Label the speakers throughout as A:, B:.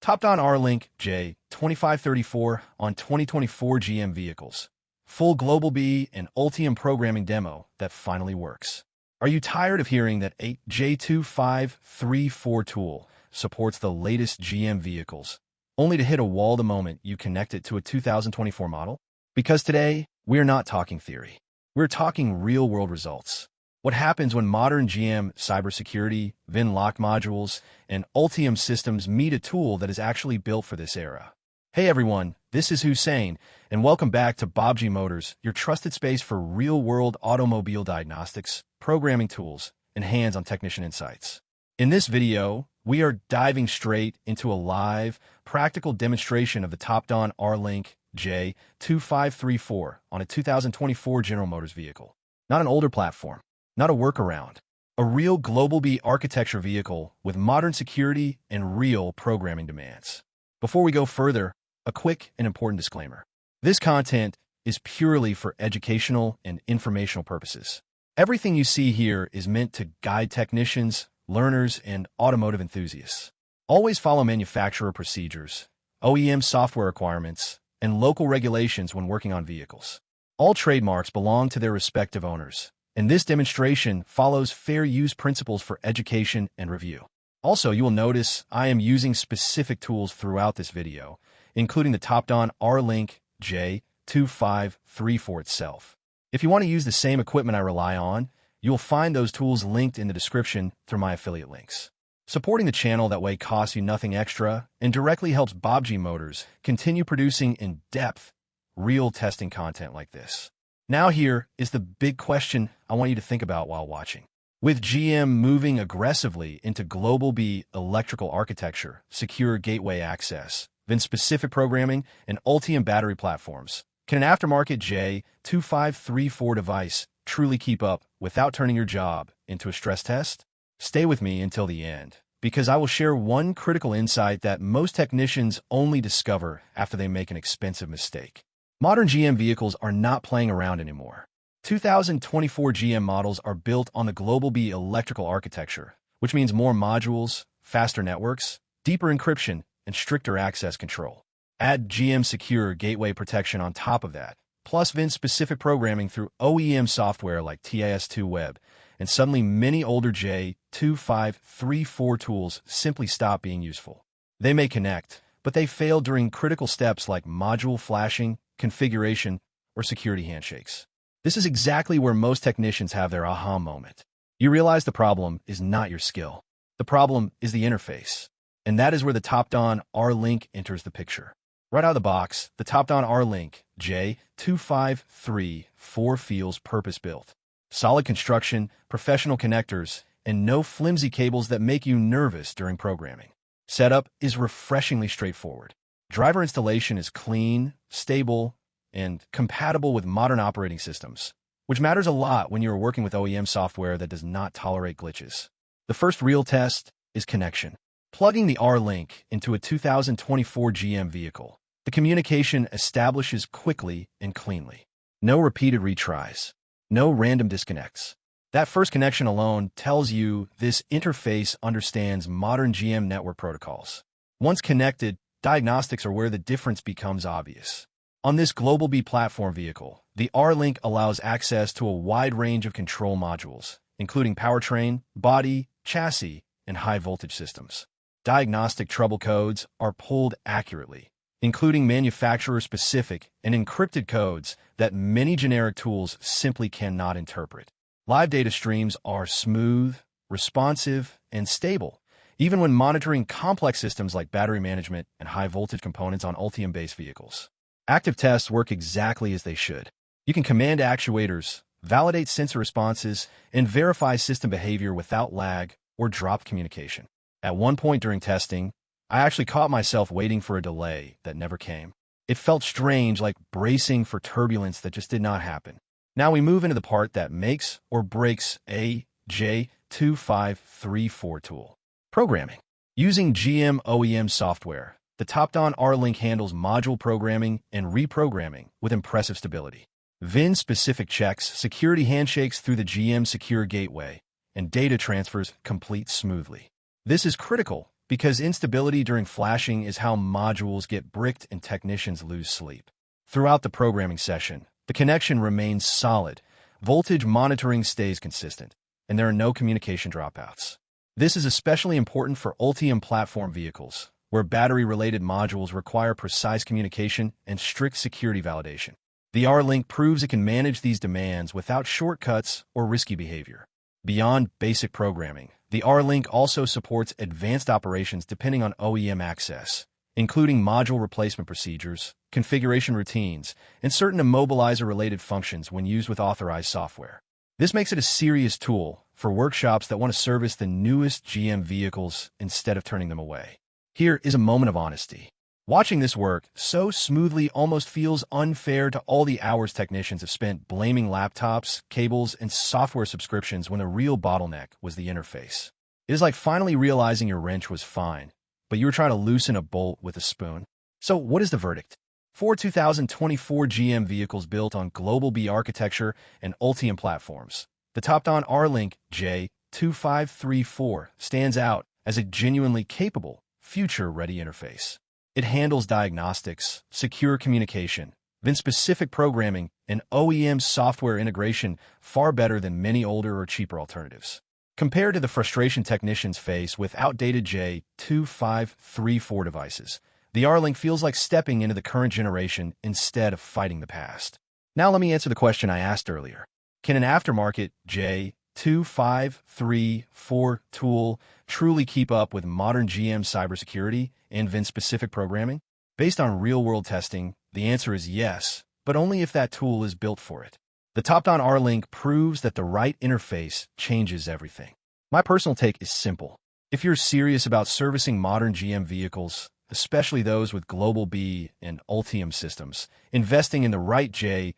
A: Topdon RLink J2534 on 2024 GM vehicles. Full Global B and Ultium programming demo that finally works. Are you tired of hearing that a J2534 tool supports the latest GM vehicles, only to hit a wall the moment you connect it to a 2024 model? Because today, we're not talking theory. We're talking real-world results. What happens when modern GM cybersecurity, VIN-locked modules, and Ultium systems meet a tool that is actually built for this era? Hey everyone, this is Hussein, and welcome back to Baabji Motors, your trusted space for real-world automobile diagnostics, programming tools, and hands-on technician insights. In this video, we are diving straight into a live, practical demonstration of the Topdon RLink J2534 on a 2024 General Motors vehicle. Not an older platform. Not a workaround, a real Global B architecture vehicle with modern security and real programming demands. Before we go further, a quick and important disclaimer. This content is purely for educational and informational purposes. Everything you see here is meant to guide technicians, learners, and automotive enthusiasts. Always follow manufacturer procedures, OEM software requirements, and local regulations when working on vehicles. All trademarks belong to their respective owners, and this demonstration follows fair use principles for education and review. Also, you will notice I am using specific tools throughout this video, including the Topdon RLink J2534 itself. If you want to use the same equipment I rely on, you will find those tools linked in the description through my affiliate links. Supporting the channel that way costs you nothing extra and directly helps Baabji Motors continue producing in-depth, real testing content like this. Now here is the big question I want you to think about while watching. With GM moving aggressively into Global B electrical architecture, secure gateway access, VIN-specific programming, and Ultium battery platforms, can an aftermarket J2534 device truly keep up without turning your job into a stress test? Stay with me until the end, because I will share one critical insight that most technicians only discover after they make an expensive mistake. Modern GM vehicles are not playing around anymore. 2024 GM models are built on the Global B electrical architecture, which means more modules, faster networks, deeper encryption, and stricter access control. Add GM secure gateway protection on top of that, plus VIN-specific programming through OEM software like TIS2 Web, and suddenly many older J2534 tools simply stop being useful. They may connect, but they fail during critical steps like module flashing, configuration, or security handshakes. This is exactly where most technicians have their aha moment. You realize the problem is not your skill. The problem is the interface. And that is where the Topdon RLink enters the picture. Right out of the box, the Topdon RLink J2534 feels purpose-built. Solid construction, professional connectors, and no flimsy cables that make you nervous during programming. Setup is refreshingly straightforward. Driver installation is clean, stable, and compatible with modern operating systems, which matters a lot when you are working with OEM software that does not tolerate glitches. The first real test is connection. Plugging the RLink into a 2024 GM vehicle, the communication establishes quickly and cleanly. No repeated retries. No random disconnects. That first connection alone tells you this interface understands modern GM network protocols. Once connected, Diagnostics are where the difference becomes obvious. On this Global B platform vehicle, the RLink allows access to a wide range of control modules, including powertrain, body, chassis, and high-voltage systems. Diagnostic trouble codes are pulled accurately, including manufacturer-specific and encrypted codes that many generic tools simply cannot interpret. Live data streams are smooth, responsive, and stable, even when monitoring complex systems like battery management and high-voltage components on Ultium-based vehicles. Active tests work exactly as they should. You can command actuators, validate sensor responses, and verify system behavior without lag or dropped communication. At one point during testing, I actually caught myself waiting for a delay that never came. It felt strange, like bracing for turbulence that just did not happen. Now we move into the part that makes or breaks a J2534 tool. Programming. Using GM OEM software, the Topdon RLink handles module programming and reprogramming with impressive stability. VIN-specific checks, security handshakes through the GM secure gateway, and data transfers complete smoothly. This is critical because instability during flashing is how modules get bricked and technicians lose sleep. Throughout the programming session, the connection remains solid, voltage monitoring stays consistent, and there are no communication dropouts. This is especially important for Ultium platform vehicles, where battery-related modules require precise communication and strict security validation. The RLink proves it can manage these demands without shortcuts or risky behavior. Beyond basic programming, the RLink also supports advanced operations depending on OEM access, including module replacement procedures, configuration routines, and certain immobilizer-related functions when used with authorized software. This makes it a serious tool for workshops that want to service the newest GM vehicles instead of turning them away. Here is a moment of honesty. Watching this work so smoothly almost feels unfair to all the hours technicians have spent blaming laptops, cables, and software subscriptions when the real bottleneck was the interface. It is like finally realizing your wrench was fine, but you were trying to loosen a bolt with a spoon. So what is the verdict? 4 2024 GM vehicles built on Global B architecture and Ultium platforms, the Topdon RLink J2534 stands out as a genuinely capable, future-ready interface. It handles diagnostics, secure communication, VIN-specific programming, and OEM software integration far better than many older or cheaper alternatives. Compared to the frustration technicians face with outdated J2534 devices, the RLink feels like stepping into the current generation instead of fighting the past. Now let me answer the question I asked earlier. Can an aftermarket J2534 tool truly keep up with modern GM cybersecurity and VIN-specific programming? Based on real-world testing, the answer is yes, but only if that tool is built for it. The Topdon RLink proves that the right interface changes everything. My personal take is simple. If you're serious about servicing modern GM vehicles, especially those with Global B and Ultium systems, investing in the right J2534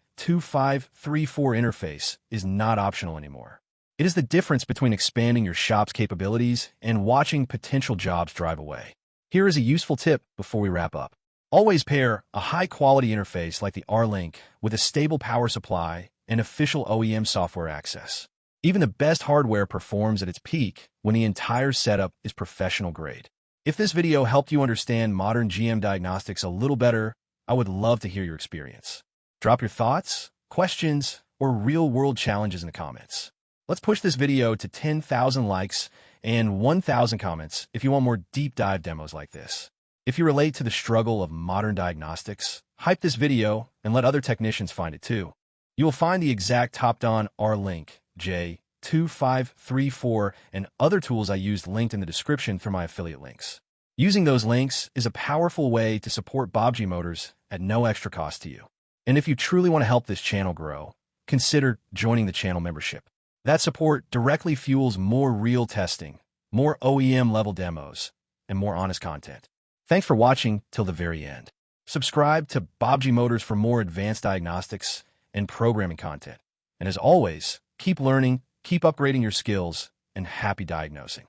A: interface is not optional anymore. It is the difference between expanding your shop's capabilities and watching potential jobs drive away. Here is a useful tip before we wrap up. Always pair a high-quality interface like the RLink with a stable power supply and official OEM software access. Even the best hardware performs at its peak when the entire setup is professional grade. If this video helped you understand modern GM diagnostics a little better, I would love to hear your experience. Drop your thoughts, questions, or real-world challenges in the comments. Let's push this video to 10,000 likes and 1,000 comments if you want more deep dive demos like this. If you relate to the struggle of modern diagnostics, hype this video and let other technicians find it too. You will find the exact Topdon RLink J2534 and other tools I used linked in the description through my affiliate links. Using those links is a powerful way to support Baabji Motors at no extra cost to you. And if you truly want to help this channel grow, consider joining the channel membership. That support directly fuels more real testing, more OEM-level demos, and more honest content. Thanks for watching till the very end. Subscribe to Baabji Motors for more advanced diagnostics and programming content. And as always, keep learning, keep upgrading your skills, and happy diagnosing.